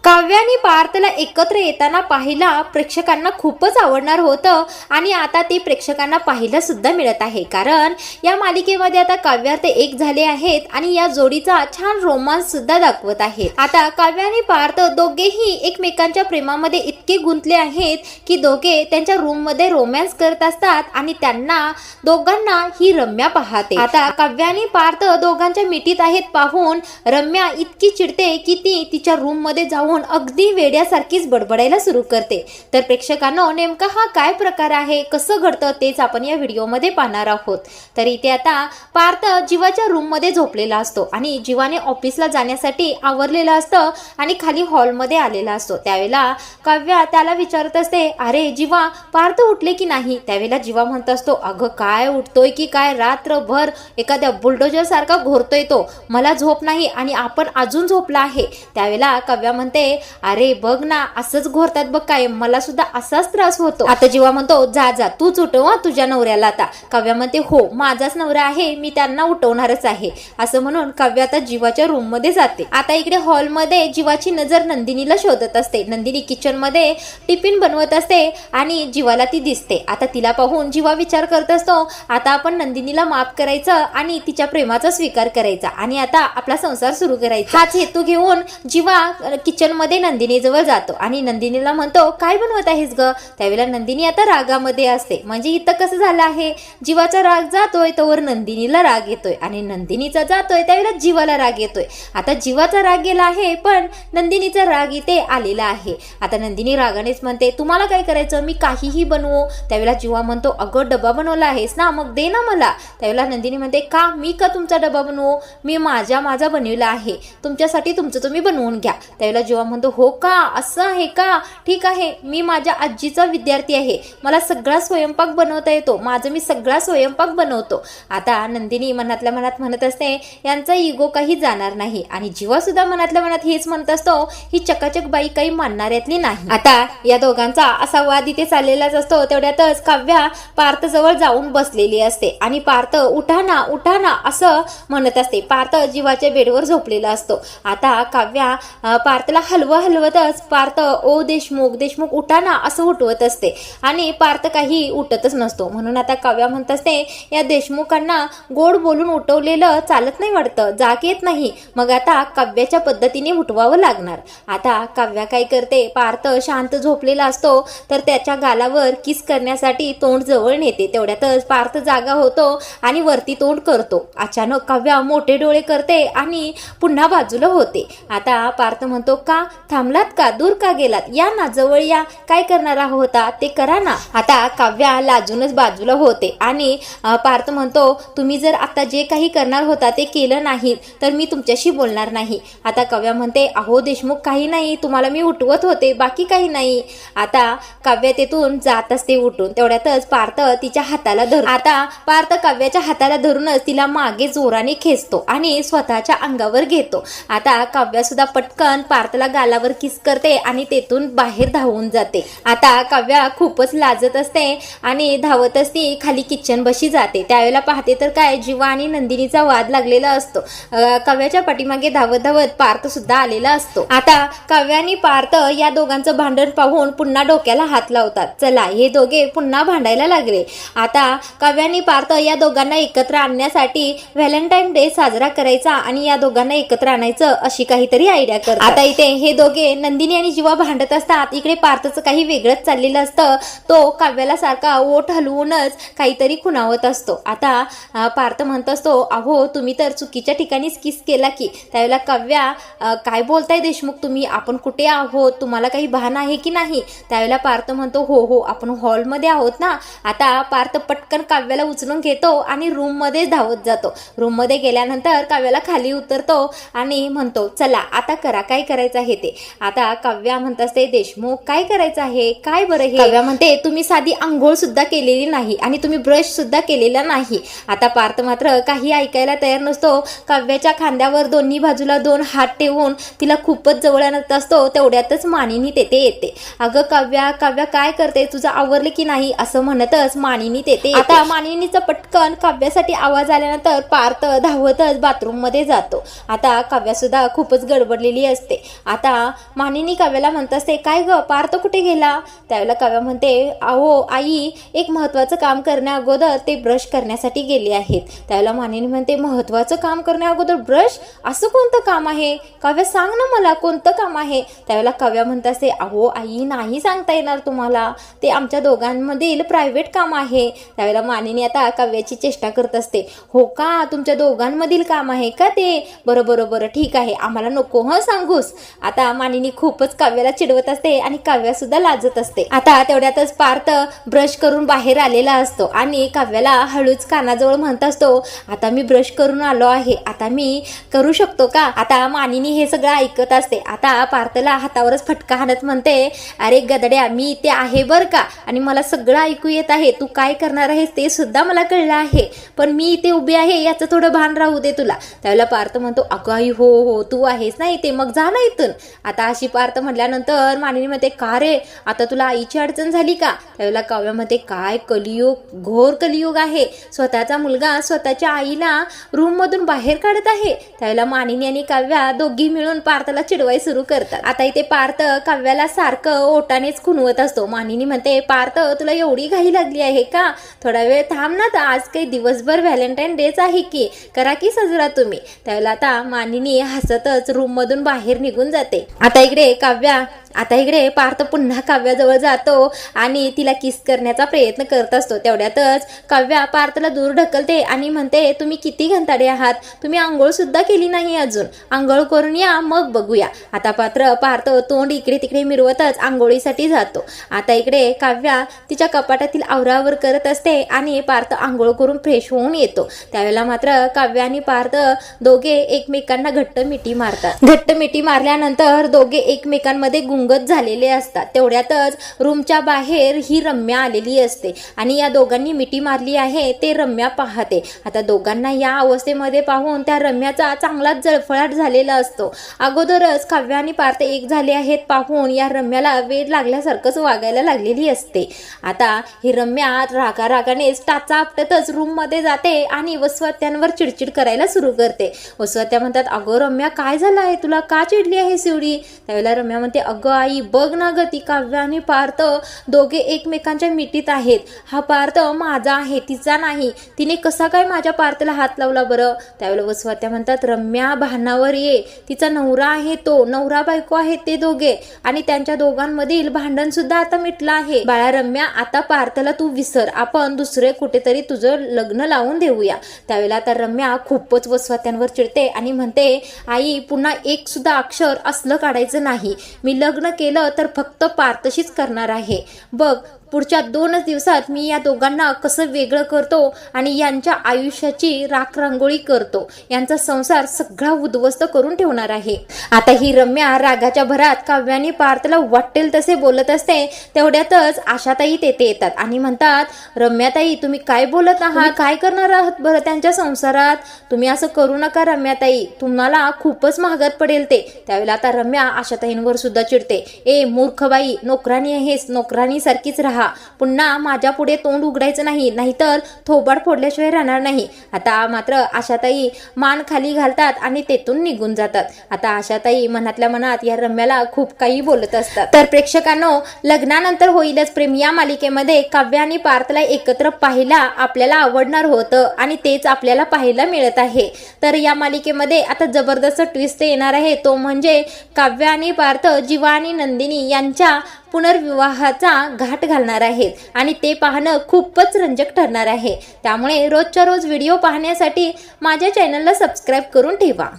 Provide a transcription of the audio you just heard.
काव्य आणि पार्थला एकत्र येताना पाहायला प्रेक्षकांना खूपच आवडणार होतं आणि आता ते प्रेक्षकांना पाहायला सुद्धा मिळत आहे, कारण या मालिकेमध्ये आता काव्यार्थ एक झाले आहेत आणि या जोडीचा छान रोमांस सुद्धा दाखवत आहे। आता काव्य आणि पार्थ दोघेही एकमेकांच्या प्रेमामध्ये इतके गुंतले आहेत की दोघे त्यांच्या रूम मध्ये रोमॅन्स करत असतात आणि त्यांना दोघांना ही रम्या पाहते। आता काव्य आणि पार्थ दोघांच्या मिठीत आहेत पाहून रम्या इतकी चिडते की ती तिच्या रूम मध्ये जाऊन अगदी वेड्यासारखीच बडबडायला सुरू करते। तर प्रेक्षकांनो, नेमका हा काय प्रकार आहे, कसं घडतं तेच आपण या व्हिडिओमध्ये पाहणार आहोत। तर इथे आता पार्थ जीवाच्या रूम मध्ये झोपलेला असतो आणि जीवाने ऑफिसला जाण्यासाठी आवरलेला असतं आणि खाली हॉलमध्ये आलेला असतो। त्यावेळेला काव्या त्याला विचारत असते, अरे जीवा, पार्थ उठले की नाही? त्यावेळेला जीवा म्हणत असतो, अगं काय उठतोय की काय, रात्रभर एखाद्या बुलडोजर सारखा घोरतोय तो, मला झोप नाही आणि आपण अजून झोपला आहे। त्यावेळेला काव्या म्हणते, अरे बघ ना, असंच घोरतात बघ, काय मला सुद्धा असाच त्रास होतो। आता जीवा म्हणतो, जा जा तूच उठव तुझ्या नवऱ्याला। आता काव्या म्हणते, हो माझाच नवरा आहे, मी त्यांना उठवणारच आहे। असं म्हणून काव्या आता जीवाच्या रूम मध्ये जाते। आता इकडे हॉल मध्ये जीवाची नजर नंदिनीला शोधत असते। नंदिनी किचन मध्ये टिफिन बनवत असते आणि जीवाला ती दिसते। आता तिला पाहून जीवा विचार करत असतो, आता आपण नंदिनीला माफ करायचं आणि तिच्या प्रेमाचा स्वीकार करायचा आणि आता आपला संसार सुरू करायचा। हाच हेतू घेऊन जीवा किचन मध्ये नंदिनी जवळ जातो आणि नंदिनीला म्हणतो, काय बनवत आहेस ग? त्यावेळेला नंदिनी आता रागामध्ये असते। म्हणजे इथं कसं झालं आहे, जीवाचा राग जातोय तोवर नंदिनीला राग येतोय आणि नंदिनीचा जातोय त्यावेळेला जीवाला राग येतोय। आता जीवाचा राग गेला आहे पण नंदिनीचा राग इथे आलेला आहे। आता नंदिनी रागानेच म्हणते, तुम्हाला काय करायचं, मी काहीही बनवू? त्यावेळेला जीवा म्हणतो, अगं डबा बनवला आहेस ना, मग दे ना मला। त्यावेळेला नंदिनी म्हणते, का मी का तुमचा डबा बनवू? मी माझा बनवला आहे, तुमच्यासाठी तुमचं तुम्ही बनवून घ्या। त्यावेळेला जीवा म्हणतो, हो का, असं आहे का, ठीक आहे, मी माझ्या आजीचा विद्यार्थी आहे, मला सगळा स्वयंपाक बनवता येतो, माझं मी सगळा स्वयंपाक बनवतो। आता नंदिनी मनातल्या मनात म्हणत असते, यांचा इगो काही जाणार नाही आणि जीवा सुद्धा मनातल्या मनात हेच म्हणत असतो, ही चकाचक बाई काही मानणाऱ्यातली नाही। आता या दोघांचा असा वाद इथे चाललेलाच असतो। तेवढ्यातच काव्या पार्थ जवळ जाऊन बसलेली असते आणि पार्थ उठा ना उठा ना असं म्हणत असते। पार्थ जीवाच्या बेडवर झोपलेला असतो। आता काव्या पार्थला हलवतच पार्थ, ओ देशमुख देशमुख उठा ना असं उठवत असते आणि पार्थ काही उठतच नसतो। म्हणून आता काव्या म्हणत असते, या देशमुखांना गोड बोलून उठवलेलं चालत नाही वाटतं, जाग येत नाही, मग आता काव्याच्या पद्धतीने उठवावं लागणार। आता काव्या काय करते, पार्थ शांत झोपलेला असतो तर त्याच्या गालावर किस करण्यासाठी तोंड जवळ नेते। तेवढ्यातच पार्थ जागा होतो आणि वरती तोंड करतो। अचानक काव्या मोठे डोळे करते आणि पुन्हा बाजूला होते। आता पार्थ म्हणतो, का थांबलात का, दूर का गेलात, या ना जवळ या, काय करणार होता ते करा ना। आता काव्या लाजूनच बाजूला होते आणि पार्थ म्हणतो, तुम्ही जर आता जे काही करणार होता ते केलं नाही तर मी तुमच्याशी बोलणार नाही। आता काव्या म्हणते, अहो देशमुख काही नाही, तुम्हाला मी उठवत होते, बाकी काही नाही। आता काव्या तेथून जात असते उठून। तेवढ्यातच पार्थ तिच्या हाताला धरून, आता पार्थ काव्याच्या हाताला धरूनच तिला मागे जोराने खेचतो आणि स्वतःच्या अंगावर घेतो। आता काव्या सुद्धा पटकन पार्थला गालावर किस करते आणि तेथून बाहेर धावून जाते। आता काव्या खूपच लाजत असते आणि धावतच ती खाली किचन बशी जाते। त्यावेळेला पाहते तर काय, जीवा आणि नंदिनीचा वाद लागलेला असतो। काव्याच्या पाठीमागे धावत धावत पार्थ सुद्धा आलेला असतो। आता काव्या आणि पार्थ या दोघांचं भांडण पाहून पुन्हा डोक्याला हात लावतात, चला हे दोघे पुन्हा भांडायला लागले। आता काव्या आणि पार्थ या दोघांना एकत्र आणण्यासाठी व्हॅलेंटाईन डे साजरा करायचा आणि या दोघांना एकत्र आणायचं अशी काहीतरी आयडिया करतात। आता इथे हे दोघे नंदिनी आणि जीवा भांडत असतात, इकडे पार्थचं काही वेगळंच चाललेलं असतं, तो काव्याला सारखा ओठ हलवूनच काहीतरी खुणावत असतो। आता पार्थ म्हणत असतो, अहो तुम्ही तर चुकीच्या ठिकाणीच किस केला की। त्यावेळेला काव्या, काय बोलताय देशमुख तुम्ही, आपण कुठे आहोत, तुम्हाला काही भान आहे की नाही? त्यावेळेला पार्थ म्हणतो, हो हो आपण हॉलमध्ये आहोत ना। आता पार्थ पटकन काव्याला उचलून घेतो आणि रूम मध्ये धावत जातो। रूम मध्ये गेल्यानंतर काव्याला खाली उतरतो आणि म्हणतो, चला आता करा, काय करायचं आहे ते। आता काव्या म्हणत असते, देशमुख काय करायचं आहे, काय बरं हे? काव्या म्हणते, तुम्ही साधी आंघोळ सुद्धा केलेली नाही आणि तुम्ही ब्रश सुद्धा केलेला नाही। आता पार्थ मात्र काही ऐकायला तयार नसतो। काव्याच्या खांद्यावर दोन्ही बाजूला दोन हात ठेवून तिला खूपच जवळ आणत असतो। तेवढ्यातच मानिनी तेथे येते। अगं काव्या काव्या काय करते, तुझं आवरले की नाही असं म्हणतच मानिनी तेथे येते। आता मानिनीचा पटकन काव्यासाठी आवाज आल्यानंतर पार्थ धावतच बाथरूम मध्ये जातो। आता काव्या सुद्धा खूपच गडबडलेली असते। आता मानिनी काव्याला म्हणत असते, काय ग पार्थ कुठे गेला? त्यावेळेला काव्या म्हणते, अहो आई, एक महत्त्वाचं काम करण्या अगोदर ते ब्रश करण्यासाठी गेले आहेत. त्यावेळेला मानिनी म्हणते, महत्त्वाचं काम करण्या अगोदर ब्रश? असं कोणतं काम आहे? काव्या सांग ना मला, कोणतं काम आहे? त्यावेळेला काव्या म्हणत असते, अहो आई, नाही सांगता येणार तुम्हाला, ते आमच्या दोघांमधील प्रायव्हेट काम आहे. त्यावेळेला मानिनी आता काव्याची चेष्टा करत असते, हो का, तुमच्या दोघांमधील काम आहे का ते? बरं ठीक आहे, आम्हाला नको सांगूस. आता मानिनी खूपच काव्याला चिडवत असते आणि काव्या सुद्धा लाजत असते. आता तेवढ्यातच पार्थ ब्रश करून बाहेर आलेला असतो आणि काव्याला हळूच कानाजवळ म्हणत असतो, आता मी ब्रश करून आलो आहे, आता मी करू शकतो का? आता मानिनी हे सगळं ऐकत असते. आता पार्थला हातावरच फटका हाणत म्हणते, अरे गदड्या, मी इथे आहे बरं का, आणि मला सगळं ऐकू येत आहे, तू काय करणार आहेस ते सुद्धा मला कळलं आहे, पण मी इथे उभी आहे याचं थोडं भान राहू दे तुला. त्यावेळेला पार्थ म्हणतो, अगं आई, हो तू आहेस ना इथे, मग जा ना इथून. आता अशी पार्थ म्हटल्यानंतर मानिनी म्हणते, का रे, आता तुला आईची अडचण झाली का? त्यावेळेला काव्यामध्ये, काय कलियुग, घोर कलियुग आहे, स्वतःचा मुलगा स्वतःच्या आईला रूम मधून बाहेर काढत आहे. त्यावेळेला मानिनी आणि काव्या दोघी मिळून पार्थला चिडवाई सुरू करतात. आता इथे पार्थ काव्याला सारखं ओटानेच खुणवत असतो. मानिनी म्हणते, पार्थ, तुला एवढी घाई लागली आहे का? थोडा वेळ थांब ना, तर आज काही दिवसभर व्हॅलेंटाईन डेच आहे की, करा की साजरा तुम्ही. त्यावेळेला आता मानिनी हसतच रूम मधून बाहेर निघून जाते. आता इकडे पार्थ पुन्हा काव्याजवळ जातो आणि तिला किस करण्याचा प्रयत्न करत असतो. तेवढ्यातच काव्या पार्थला दूर ढकलते आणि म्हणते, तुम्ही किती घंटाडे आहात, तुम्ही आंघोळ सुद्धा केली नाही अजून, आंघोळ करून या मग बघूया. आता पार्थ तोंड इकडे तिकडे मिरवतच आंघोळीसाठी जातो. आता इकडे काव्या तिच्या कपाटातील आवरावर करत असते आणि पार्थ आंघोळ करून फ्रेश होऊन येतो. त्यावेळेला मात्र काव्या आणि पार्थ दोघे एकमेकांना घट्ट मिठी मारतात. घट्ट मिठी मारल्यानंतर दोघे एकमेकांमध्ये गुंगत झालेले असतात. तेवढ्यातच रूमच्या बाहेर ही रम्या आलेली असते आणि या दोघांनी मिठी मारली आहे ते रम्या पाहते. आता दोघांना या अवस्थेमध्ये पाहून त्या रम्याचा चांगलाच जळफळाट झालेला असतो. अगोदरच काव्या आणि पार्थ एक झाले आहेत पाहून या रम्याला वेड लागल्यासारखंच वागायला लागलेली असते. आता ही रम्या रागानेच टाचा आपटतच रूम मध्ये जाते आणि वसुहत्यांवर चिडचिड करायला सुरू करते. वसुहत्या म्हणतात, अगं रम्या, काय झालं आहे तुला, का चिडली आहेस एवढी? त्यावेळेला रम्या म्हणते, अगं आई, बघ ना ग, ती काव्या आणि पार्थ दोघे एकमेकांच्या मिठीत आहेत. हा पार्थ माझा आहे, तिचा नाही, तिने कसा काय माझ्या पार्थला हात लावला बरं? त्यावेळेला वसुहत्या म्हणतात, रम्या, भानावर ये, तिचा नवरा आहे, तो नवरा बायको आहेत ते दोघे, आणि त्यांच्या दोघांमधील भांडण सुद्धा आता मिटलं आहे. बाळा रम्या, आता पार्थला तू विसर, आपण दुसरे कुठेतरी तुझं लग्न लावून देऊया. त्यावेळेला आता रम्या खूपच वसुहत्यांवर चिडते आणि म्हणते, आई, पुन्हा एक सुद्धा अक्षर असलं काढायचं नाही, मी लग्न केलं तर फक्त पार्थशीच करणार आहे. बघ, पुढच्या 2 दिवसात मी या दोघांना कसं वेगळं करतो आणि यांच्या आयुष्याची राखरांगोळी करतो, यांचा संसार सगळा उद्ध्वस्त करून ठेवणार आहे. आता ही रम्या रागाच्या भरात काव्याने पार्थला वाटेल तसे बोलत असते. तेवढ्यातच आशाताई तेथे येतात आणि म्हणतात, रम्याताई, तुम्ही काय बोलत आहात, काय करणार आहात बरं त्यांच्या संसारात? तुम्ही असं करू नका रम्याताई, तुम्हाला खूपच महागात पडेल ते. त्यावेळेला आता रम्या आशाताईंवर सुद्धा चिडते, ए मूर्ख बाई, नोकरानी आहेस, नोकरानी सारखीच राहा, पुन्हा माझ्या पुढे तोंड उघडायचं नाही, नाहीतर थोबाड फोडल्याशिवाय राहणार नाही. आता मात्र आशाताई मान खाली घालतात आणि तेथून निघून जातात. आता आशाताई मनातल्या मनात या रम्याला खूप काही बोलत असतात. तर प्रेक्षकांनो, लग्नानंतर होईलच प्रेम या मालिकेमध्ये काव्या आणि पार्थला एकत्र पाहायला आपल्याला आवडणार होतं आणि तेच आपल्याला पाहायला मिळत आहे. तर या मालिकेमध्ये आता जबरदस्त ट्विस्ट येणार आहे, तो म्हणजे काव्या आणि पार्थ जीवा आणि नंदिनी यांच्या पुनर्विवाहाचा घाट घालणार आहेत आणि ते पाहणं खूपच रंजक ठरणार आहे. त्यामुळे रोजच्या रोज व्हिडिओ पाहण्यासाठी माझ्या चॅनलला सबस्क्राईब करून ठेवा.